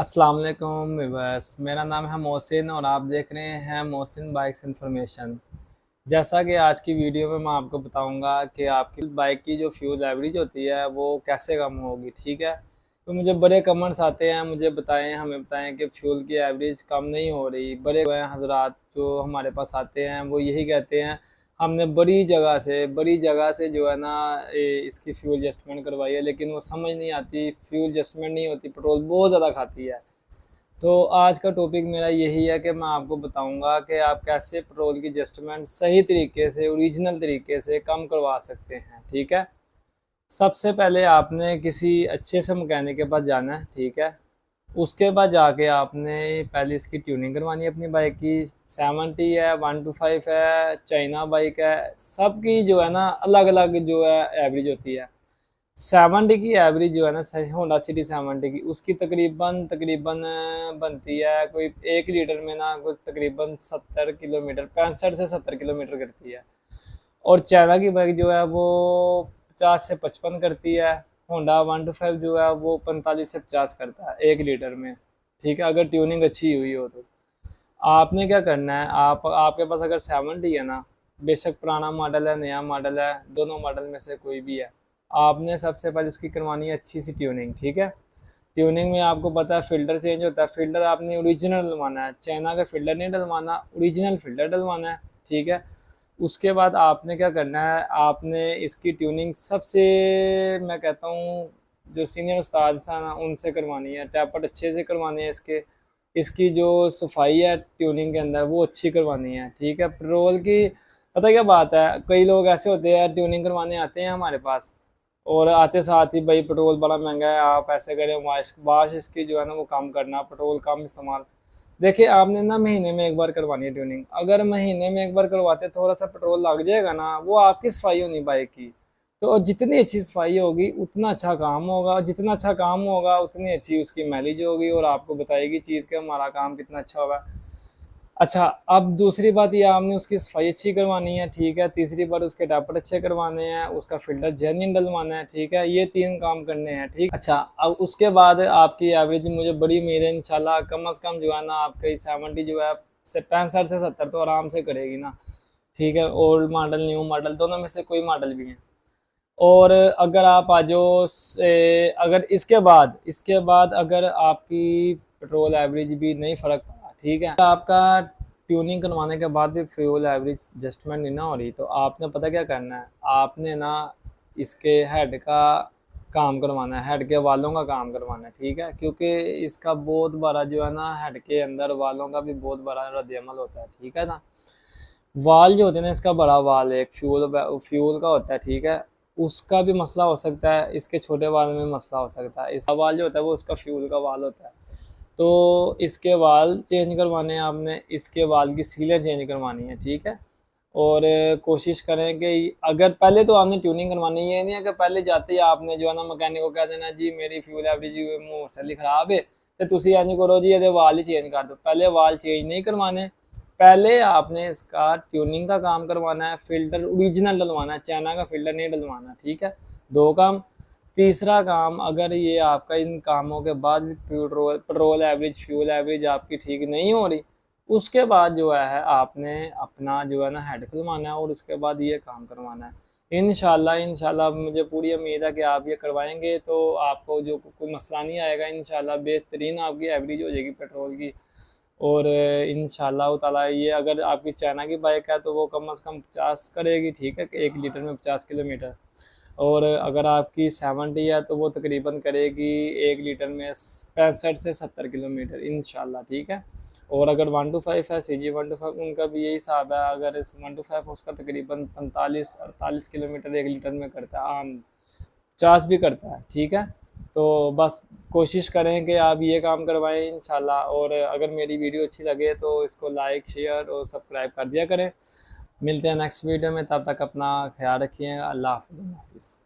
अस्सलाम वालेकुम व्यूअर्स, मेरा नाम है मोहसिन और आप देख रहे हैं मोहसिन बाइक्स इन्फॉर्मेशन। जैसा कि आज की वीडियो में मैं आपको बताऊंगा कि आपकी बाइक की जो फ्यूल एवरेज होती है वो कैसे कम होगी। ठीक है, तो मुझे बड़े कमेंट्स आते हैं, मुझे बताएं, हमें बताएं कि फ्यूल की एवरेज कम नहीं हो रही। बड़े हजरात जो हमारे पास आते हैं वो यही कहते हैं हमने बड़ी जगह से जो है ना इसकी फ्यूल एडजस्टमेंट करवाई है, लेकिन वो समझ नहीं आती, फ्यूल एडजस्टमेंट नहीं होती, पेट्रोल बहुत ज़्यादा खाती है। तो आज का टॉपिक मेरा यही है कि मैं आपको बताऊंगा कि आप कैसे पेट्रोल की एडजस्टमेंट सही तरीके से, ओरिजिनल तरीके से कम करवा सकते हैं। ठीक है, सबसे पहले आपने किसी अच्छे से मैकेनिक के पास जाना है। ठीक है, उसके बाद जाके आपने पहले इसकी ट्यूनिंग करवानी है अपनी बाइक की। 70 है, 125 है, चाइना बाइक है, सबकी जो है ना अलग अलग जो है एवरेज होती है। 70 की एवरेज जो है ना होंडा सिटी 70 की, उसकी तकरीबन तकरीबन बनती है कोई 1 लीटर में ना कुछ तकरीबन 70 किलोमीटर, 65 से 70 किलोमीटर करती है। और चाइना की बाइक जो है वो 50 से 55 करती है। होंडा 125 जो है वो 45 से 50 करता है 1 लीटर में। ठीक है, अगर ट्यूनिंग अच्छी हुई हो तो आपने क्या करना है, आप आपके पास अगर 70 है ना, बेशक पुराना मॉडल है नया मॉडल है, दोनों मॉडल में से कोई भी है, आपने सबसे पहले उसकी करवानी है अच्छी सी ट्यूनिंग। ठीक है, ट्यूनिंग में आपको पता है फ़िल्टर चेंज होता है। फ़िल्टर आपने ओरिजिनल डलवाना है, चाइना का फ़िल्टर नहीं डलवाना, ओरिजिनल फ़िल्टर डलवाना है। ठीक है, उसके बाद आपने क्या करना है, आपने इसकी ट्यूनिंग सबसे, मैं कहता हूँ जो सीनियर उस्ताद हैं ना उनसे करवानी है। टैपट अच्छे से करवाने हैं इसके, इसकी जो सफाई है ट्यूनिंग के अंदर वो अच्छी करवानी है। ठीक है, पेट्रोल की पता क्या बात है, कई लोग ऐसे होते हैं ट्यूनिंग करवाने आते हैं हमारे पास और आते साथ ही भाई पेट्रोल बड़ा महंगा है, आप ऐसे करें, वाश वाश इसकी जो है ना वो कम करना, पेट्रोल कम इस्तेमाल। देखिए, आपने ना महीने में एक बार करवानी है ट्यूनिंग। अगर महीने में एक बार करवाते थोड़ा सा पेट्रोल लग जाएगा ना, वो आपकी सफाई होनी बाइक की। तो जितनी अच्छी सफाई होगी उतना अच्छा काम होगा, जितना अच्छा काम होगा उतनी अच्छी उसकी माइलेज होगी और आपको बताएगी चीज़ कि हमारा काम कितना अच्छा होगा। अच्छा, अब दूसरी बात ये, आपने उसकी सफाई अच्छी करवानी है। ठीक है, तीसरी बात उसके डापर अच्छे करवाने हैं, उसका फिल्टर जेन्युइन डलवाना है। ठीक है, ये 3 काम करने हैं। ठीक, अच्छा, अब उसके बाद आपकी एवरेज मुझे बड़ी उम्मीद है इंशाल्लाह कम से कम जो है ना आपकी 70 जो है से 65 से 70 तो आराम से करेगी ना। ठीक है, ओल्ड मॉडल न्यू मॉडल दोनों में से कोई मॉडल भी है। और अगर आप आ जाओ अगर इसके बाद अगर आपकी पेट्रोल एवरेज भी नहीं फ़र्क पड़ा, ठीक है, आपका ट्यूनिंग करवाने के बाद भी फ्यूल एवरेज एडजस्टमेंट नहीं ना हो रही, तो आपने पता क्या करना है, आपने ना इसके हेड का काम करवाना है, हेड के वालों का काम करवाना है। ठीक है, क्योंकि इसका बहुत बड़ा जो है ना हेड के अंदर वालों का भी बहुत बड़ा रद्द-ए-अमल होता है। ठीक है ना, वाल जो होते हैं ना, इसका बड़ा वाल एक फ्यूल फ्यूल का होता है। ठीक है, उसका भी मसला हो सकता है, इसके छोटे वाल में मसला हो सकता है। इसका वाल जो होता है वो उसका फ्यूल का वाल होता है। तो इसके वाल चेंज करवाने हैं आपने, इसके वाल की सीलें चेंज करवानी है। ठीक है, और कोशिश करें कि अगर पहले तो आपने ट्यूनिंग करवानी है, ये नहीं है कि पहले जाते ही आपने जो है ना मैकेनिक को कह देना जी मेरी फ्यूल एवरेज मोस्टली खराब है तो तुसी इंज करो जी ये वाल ही चेंज कर दो। पहले वाल चेंज नहीं करवाने, पहले आपने इसका ट्यूनिंग का काम करवाना है, फिल्टर ओरिजिनल डलवाना है, चाइना का फिल्टर नहीं डलवाना। ठीक है, 2 काम। तीसरा काम, अगर ये आपका इन कामों के बाद भी petrol petrol average fuel average आपकी ठीक नहीं हो रही, उसके बाद जो है आपने अपना जो है ना हेड खुलवाना है और उसके बाद ये काम करवाना है। इंशाल्लाह मुझे पूरी उम्मीद है कि आप ये करवाएंगे तो आपको जो कोई मसला नहीं आएगा। इंशाल्लाह बेहतरीन आपकी एवरेज हो जाएगी पेट्रोल की। और इंशाल्लाह ताला ये अगर आपकी चाइना की बाइक है तो वो कम से कम 50 करेगी। ठीक है, 1 लीटर में 50 किलोमीटर। और अगर आपकी 70 है तो वो तकरीबन करेगी 1 लीटर में 65 से 70 किलोमीटर इंशाल्लाह। ठीक है, और अगर 125 है CG 125 उनका भी यही हिसाब है, अगर 125 उसका तकरीबन 45-48 किलोमीटर 1 लीटर में करता है, आम 50 भी करता है। ठीक है, तो बस कोशिश करें कि आप ये काम करवाएं इंशाल्लाह। और अगर मेरी वीडियो अच्छी लगे तो इसको लाइक शेयर और सब्सक्राइब कर दिया करें। मिलते हैं नेक्स्ट वीडियो में, तब तक अपना ख्याल रखिए। अल्लाह हाफ़िज़।